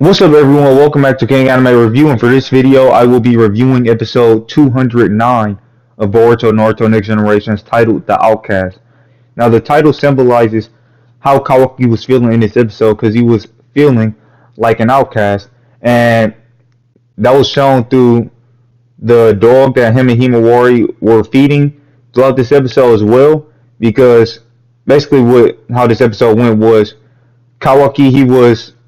What's up, everyone? Welcome back to King Anime Review, and for this video, I will be reviewing episode 209 of Boruto Naruto Next Generations, titled "The Outcast." Now, the title symbolizes how Kawaki was feeling in this episode, because he was feeling like an outcast, and that was shown through the dog that him and Himawari were feeding throughout this episode as well. Because basically, how this episode went was Kawaki,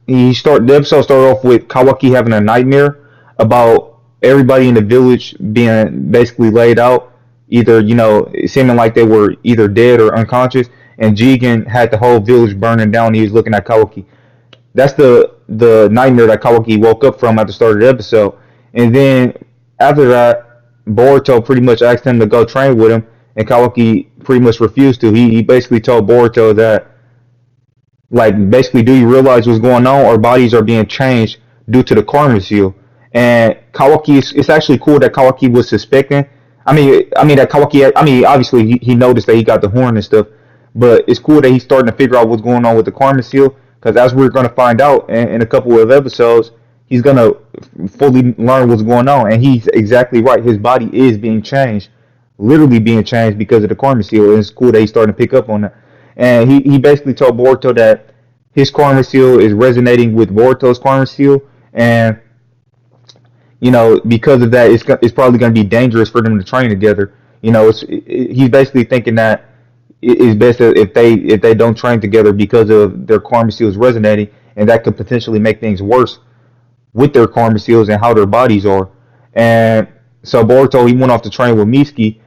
the episode started off with Kawaki having a nightmare about everybody in the village being basically laid out, either, seeming like they were either dead or unconscious, and Jigen had the whole village burning down. He was looking at Kawaki. That's the nightmare that Kawaki woke up from at the start of the episode. And then after that, Boruto pretty much asked him to go train with him, and Kawaki pretty much refused to. He basically told Boruto that, like, basically, do you realize what's going on? Our bodies are being changed due to the karma seal. And Kawaki, it's actually cool that Kawaki was suspecting. Obviously, he noticed that he got the horn and stuff, but it's cool that he's starting to figure out what's going on with the karma seal. Because as we're going to find out in a couple of episodes, he's going to fully learn what's going on. And he's exactly right. His body is being changed, literally being changed because of the karma seal. And it's cool that he's starting to pick up on that. And he basically told Boruto that his karma seal is resonating with Boruto's karma seal, and because of that, it's probably going to be dangerous for them to train together. He's basically thinking that it's best if they don't train together because of their karma seals resonating, and that could potentially make things worse with their karma seals and how their bodies are. And so Boruto, he went off to train with Mitsuki,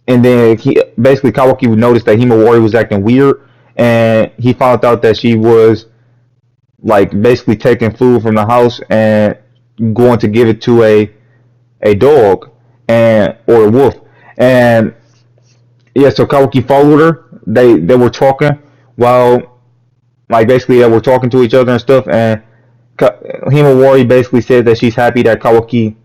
and then basically Kawaki would notice that Himawari was acting weird, and he found out that she was, like, basically taking food from the house and going to give it to a dog or a wolf. And yeah, so Kawaki followed her. They were talking while, like, basically they were talking to each other and stuff, and Himawari basically said that she's happy that Kawaki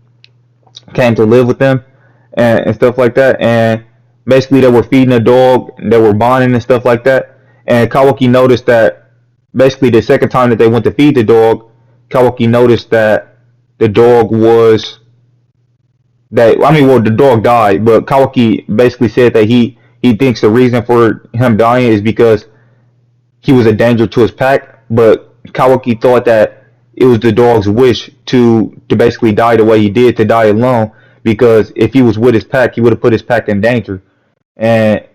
came to live with them and stuff like that. And basically they were feeding the dog, they were bonding and stuff like that. And Kawaki noticed that basically the second time that they went to feed the dog, Kawaki noticed that the dog was the dog died, but Kawaki basically said that he thinks the reason for him dying is because he was a danger to his pack. But Kawaki thought that it was the dog's wish to basically die the way he did, to die alone, because if he was with his pack, he would have put his pack in danger. And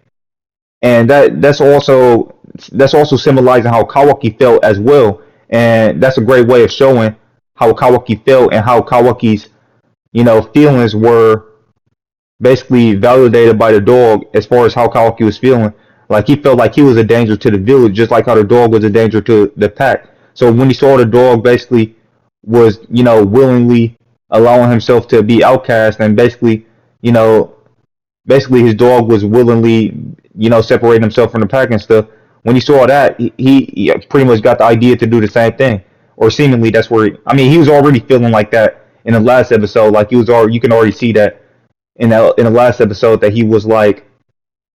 that's also symbolizing how Kawaki felt as well. And that's a great way of showing how Kawaki felt, and how Kawaki's feelings were basically validated by the dog as far as how Kawaki was feeling. Like, he felt like he was a danger to the village, just like how the dog was a danger to the pack. So when he saw the dog basically was, willingly allowing himself to be outcast, and basically his dog was willingly, separating himself from the pack and stuff. When he saw that, he pretty much got the idea to do the same thing, or seemingly that's where he was already feeling like that in the last episode. Like, you can already see that in the last episode, that he was like,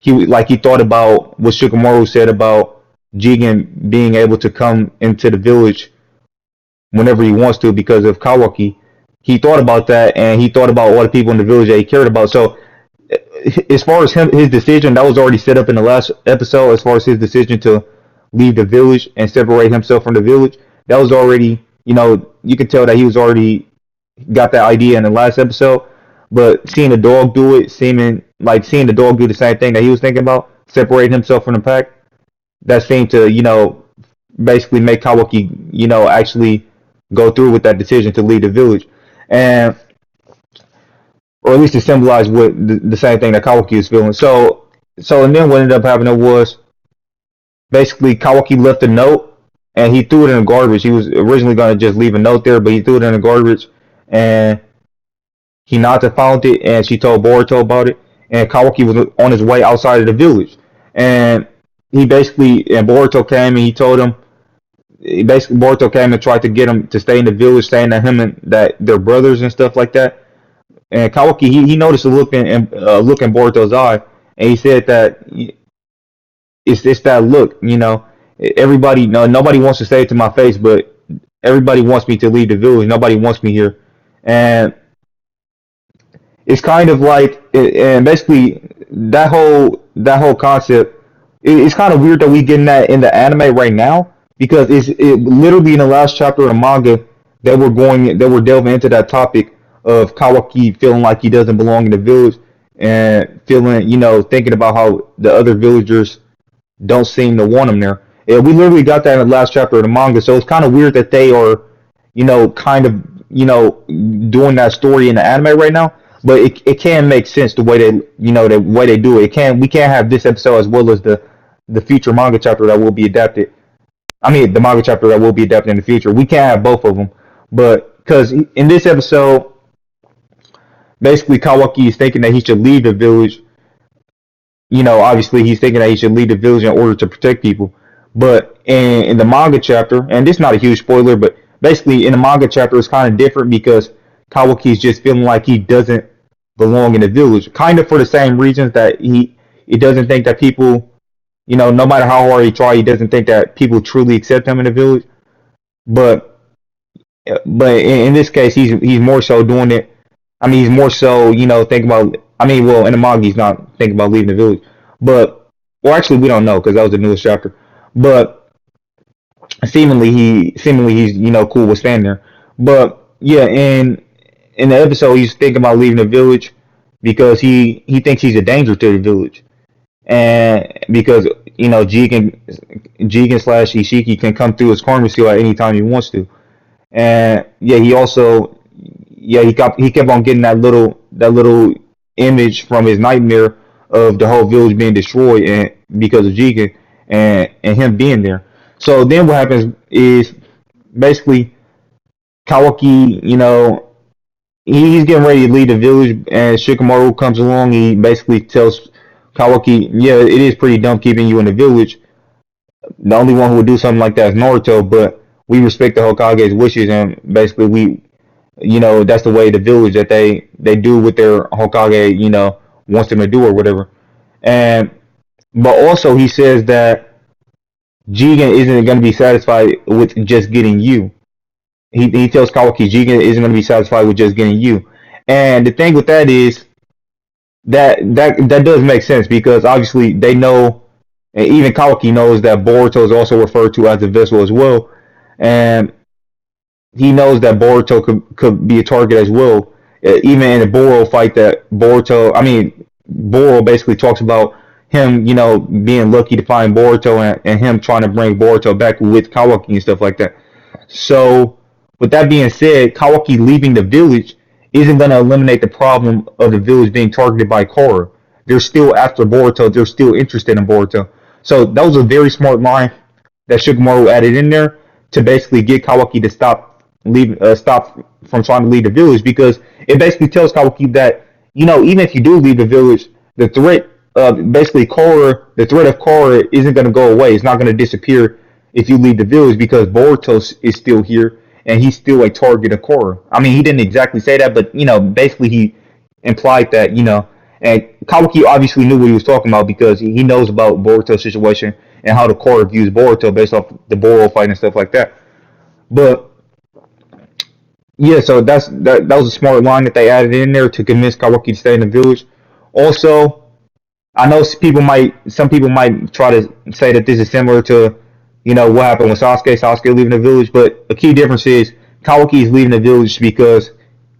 he thought about what Shikamaru said about Jigen being able to come into the village whenever he wants to because of Kawaki. He thought about that, and he thought about all the people in the village that he cared about. So as far as his decision, that was already set up in the last episode. As far as his decision to leave the village and separate himself from the village, that was already, you could tell that he was already got that idea in the last episode. But seeing the dog do it, seeing the dog do the same thing that he was thinking about, separate himself from the pack, that seemed to, basically make Kawaki, actually go through with that decision to leave the village. And or at least to symbolize what the same thing that Kawaki is feeling. And then what ended up happening was basically Kawaki left a note, and he threw it in the garbage. He was originally going to just leave a note there, but he threw it in the garbage, and Hinata found it, and she told Boruto about it. And Kawaki was on his way outside of the village, and Boruto came, and he told him. Basically, Boruto came and tried to get him to stay in the village, saying that him and that they're brothers and stuff like that. And Kawaki, he noticed a look in Boruto's eye, and he said that it's that look, everybody, no, nobody wants to say it to my face, but everybody wants me to leave the village. Nobody wants me here, and it's kind of like, and basically that whole concept. It's kind of weird that we getting that in the anime right now because literally in the last chapter of the manga that we're delving into that topic of Kawaki feeling like he doesn't belong in the village and feeling, thinking about how the other villagers don't seem to want him there. Yeah, we literally got that in the last chapter of the manga, so it's kind of weird that they are, kind of, doing that story in the anime right now. But it can make sense the way the way they do it. We can't have this episode as well as the future manga chapter that will be adapted. I mean, the manga chapter that will be adapted in the future. We can't have both of them, but because in this episode, basically Kawaki is thinking that he should leave the village. Obviously he's thinking that he should leave the village in order to protect people. But in the manga chapter, and this is not a huge spoiler, but basically in the manga chapter it's kind of different because Kawaki is just feeling like he doesn't belong in the village, kind of for the same reasons that he doesn't think that people, no matter how hard he tries, he doesn't think that people truly accept him in the village. But in this case, he's more so doing it. I mean, he's more so, thinking about. I mean, well, in the manga, he's not thinking about leaving the village, but well, actually, we don't know because that was the newest chapter. But seemingly he's cool with staying there. But yeah, in the episode, he's thinking about leaving the village because he thinks he's a danger to the village, and because Jigen slash Ishiki can come through his corner seal at any time he wants to. And yeah, he kept on getting that little image from his nightmare of the whole village being destroyed and because of Jigen and him being there. So then what happens is basically Kawaki, he's getting ready to leave the village and Shikamaru comes along. He basically tells Kawaki, yeah, it is pretty dumb keeping you in the village. The only one who would do something like that is Naruto, but we respect the Hokage's wishes, and basically that's the way the village that they do what their Hokage, wants them to do or whatever. And but also he says that Jigen isn't going to be satisfied with just getting you. He tells Kawaki Jigen isn't going to be satisfied with just getting you. And the thing with that is that does make sense because obviously they know, and even Kawaki knows that Boruto is also referred to as a vessel as well, and he knows that Boruto could be a target as well. Even in the Boro fight, Boro basically talks about him, being lucky to find Boruto and him trying to bring Boruto back with Kawaki and stuff like that. So, with that being said, Kawaki leaving the village isn't going to eliminate the problem of the village being targeted by Korra. They're still after Boruto. They're still interested in Boruto. So that was a very smart line that Shikamaru added in there to basically get Kawaki to stop from trying to leave the village because it basically tells Kawaki that even if you do leave the village, the threat the threat of Korra isn't going to go away. It's not going to disappear if you leave the village because Boruto is still here and he's still a target of Korra. I mean, he didn't exactly say that, but basically he implied that and Kawaki obviously knew what he was talking about because he knows about Boruto's situation and how the Korra views Boruto based off the Boro fight and stuff like that. But yeah, so that was a smart line that they added in there to convince Kawaki to stay in the village. Also, I know some people might try to say that this is similar to what happened with Sasuke leaving the village, but a key difference is Kawaki is leaving the village because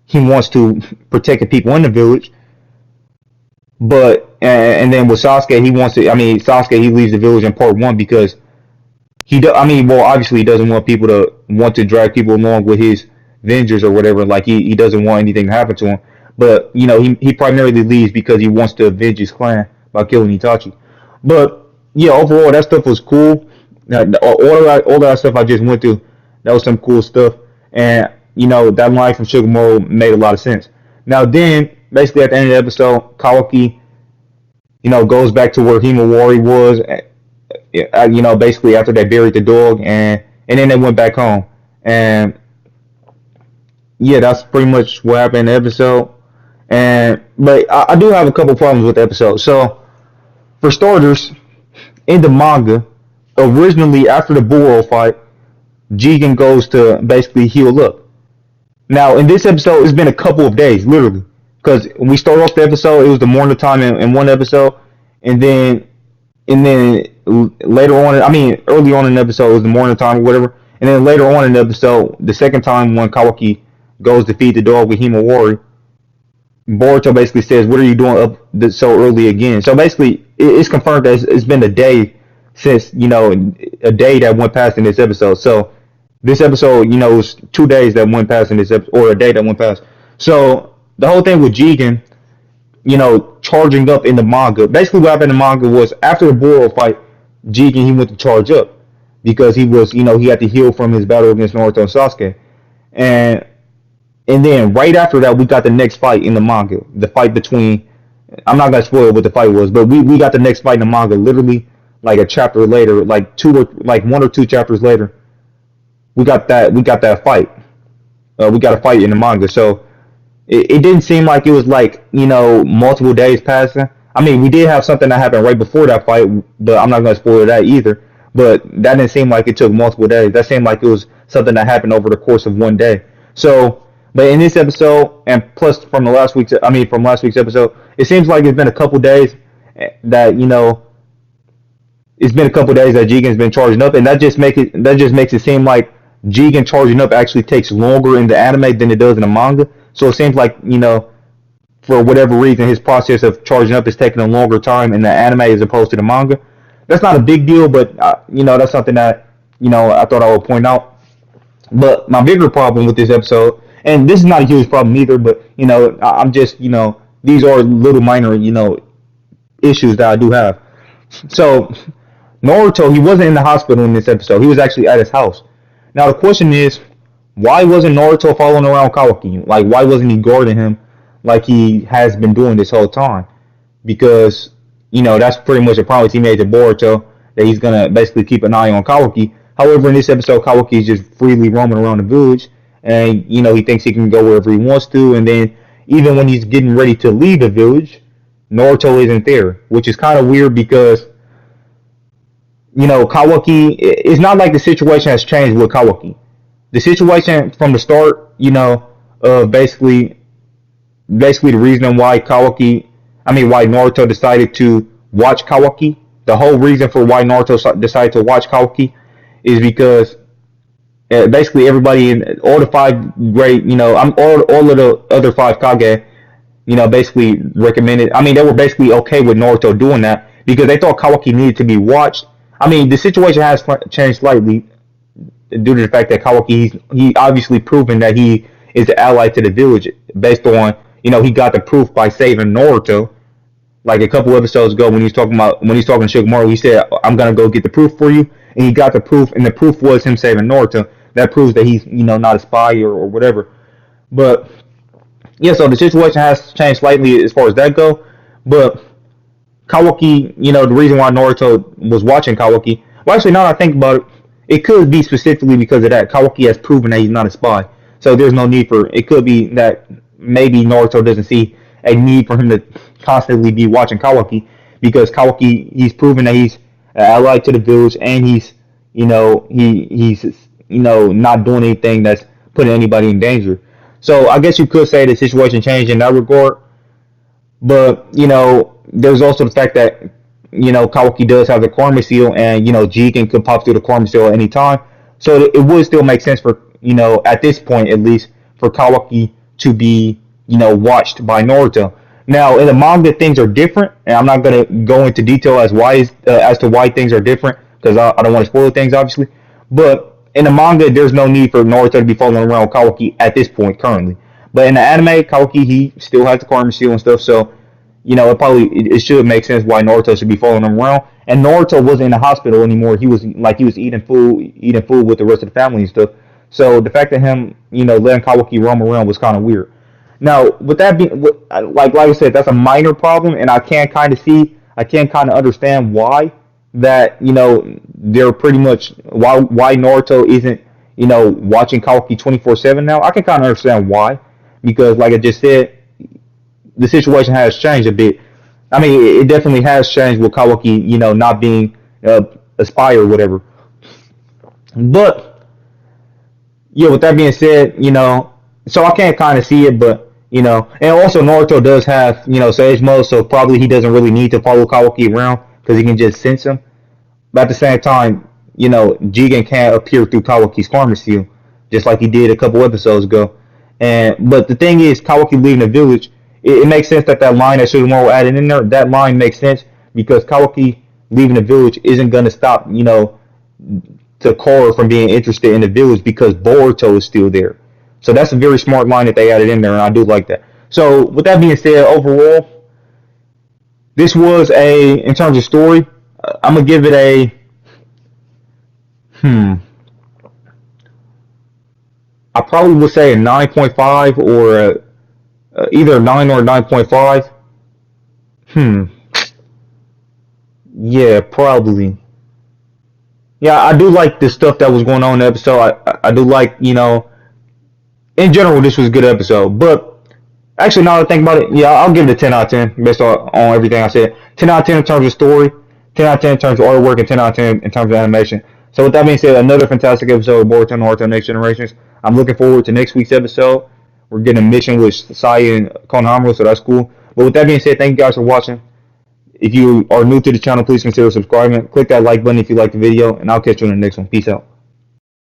he wants to protect the people in the village. But and then with Sasuke, Sasuke he leaves the village in part one because obviously he doesn't want people to want to drag people along with his vengers or whatever. Like he doesn't want anything to happen to him. But he primarily leaves because he wants to avenge his clan by killing Itachi. But yeah, overall that stuff was cool. All that stuff I just went through, that was some cool stuff. And that line from Shikamaru made a lot of sense. Now then, basically at the end of the episode, Kawaki, goes back to where Himawari was. Basically after they buried the dog, and then they went back home. And yeah, that's pretty much what happened in the episode. But I do have a couple problems with the episode. So, for starters, in the manga, originally after the Buro fight, Jigen goes to basically heal up. Now in this episode, it's been a couple of days, literally, because we start off the episode. It was the morning time in one episode, and then later on, I mean early on in the episode, it was the morning time or whatever, and then later on in the episode, the second time when Kawaki goes to feed the dog with Himawari, Boruto basically says, "What are you doing up so early again?" So basically, it's confirmed that it's been a day since a day that went past in this episode. So this episode, was 2 days that went past in this episode, or a day that went past. So the whole thing with Jigen, charging up in the manga. Basically, what happened in the manga was after the Boro fight, Jigen he went to charge up because he was, he had to heal from his battle against Naruto and Sasuke, and and then right after that, we got the next fight in the manga. The fight between, I'm not gonna spoil what the fight was, but we got the next fight in the manga literally like a chapter later, like one or two chapters later. We got that fight. We got a fight in the manga. So it didn't seem like it was like multiple days passing. I mean, we did have something that happened right before that fight, but I'm not gonna spoil that either. But that didn't seem like it took multiple days. That seemed like it was something that happened over the course of one day. So, but in this episode, and plus from last week's episode, it seems like it's been a couple days that it's been a couple days that Jigen's been charging up, and that just makes it seem like Jigen charging up actually takes longer in the anime than it does in the manga. So it seems like for whatever reason, his process of charging up is taking a longer time in the anime as opposed to the manga. That's not a big deal, but that's something that I thought I would point out. But my bigger problem with this episode, and this is not a huge problem either, but I'm just these are little minor issues that I do have. So Naruto, he wasn't in the hospital in this episode. He was actually at his house. Now the question is, why wasn't Naruto following around Kawaki? Like, why wasn't he guarding him like he has been doing this whole time? Because that's pretty much a promise he made to Boruto that he's gonna basically keep an eye on Kawaki. However, in this episode, Kawaki is just freely roaming around the village, and he thinks he can go wherever he wants to. And then even when he's getting ready to leave the village, Naruto isn't there, which is kind of weird because Kawaki. It's not like the situation has changed with Kawaki. The situation from the start, basically the reason why why Naruto decided to watch Kawaki. The whole reason for why Naruto decided to watch Kawaki is because basically everybody in all the five great, all of the other five Kage, basically recommended. I mean, they were basically okay with Naruto doing that because they thought Kawaki needed to be watched. I mean, the situation has changed slightly due to the fact that Kawaki, he obviously proven that he is an ally to the village based on, he got the proof by saving Naruto. Like a couple episodes ago when he's talking to Shikamaru, he said, "I'm gonna go get the proof for you," and he got the proof, and the proof was him saving Naruto. That proves that he's not a spy or whatever. But yeah, so the situation has changed slightly as far as that go. But Kawaki, the reason why Naruto was watching Kawaki, well, actually, now that I think about it, it could be specifically because of that. Kawaki has proven that he's not a spy, so there's no need for. It could be that maybe Naruto doesn't see a need for him to constantly be watching Kawaki because Kawaki, he's proven that he's an ally to the village, and he's he's not doing anything that's putting anybody in danger. So I guess you could say the situation changed in that regard. But there's also the fact that Kawaki does have the Karma Seal, and Jigen could pop through the Karma Seal at any time. So it would still make sense for at this point at least for Kawaki to be watched by Naruto. Now in the manga things are different, and I'm not gonna go into detail as to why things are different because I don't want to spoil things obviously. But in the manga, there's no need for Naruto to be following around Kawaki at this point currently. But in the anime, Kawaki, he still has the Karma Seal and stuff, so it should make sense why Naruto should be following him around. And Naruto wasn't in the hospital anymore. He was eating food with the rest of the family and stuff. So the fact that him letting Kawaki roam around was kind of weird. Now with that being like I said, that's a minor problem, and I can kind of understand why that they're pretty much why Naruto isn't watching Kawaki 24/7 now. I can kind of understand why, because like I just said, the situation has changed a bit. I mean, it definitely has changed with Kawaki, not being aspire or whatever. But yeah, with that being said, so I can't kind of see it, but and also Naruto does have Sage Mode, so probably he doesn't really need to follow Kawaki around because he can just sense him. But at the same time, Jigen can't appear through Kawaki's karma seal, just like he did a couple episodes ago. But the thing is, Kawaki leaving the village, it makes sense that line that Sugimura added in there, that line makes sense because Kawaki leaving the village isn't gonna stop, to Korra from being interested in the village because Boruto is still there. So that's a very smart line that they added in there, and I do like that. So with that being said, overall, this was in terms of story, I'm gonna give it a I probably would say a 9.5 or either a 9 or a 9.5. Hmm. Yeah, probably. Yeah, I do like the stuff that was going on in the episode. I do like, in general, this was a good episode. But actually, now that I think about it, yeah, I'll give it a 10 out of 10 based on everything I said. 10 out of 10 in terms of story, 10 out of 10 in terms of artwork, and 10 out of 10 in terms of animation. So with that being said, another fantastic episode of Boruto Naruto Next Generations. I'm looking forward to next week's episode. We're getting a mission with Saya and Konohamaru, so that's cool. But with that being said, thank you guys for watching. If you are new to the channel, please consider subscribing. Click that like button if you like the video, and I'll catch you in the next one. Peace out.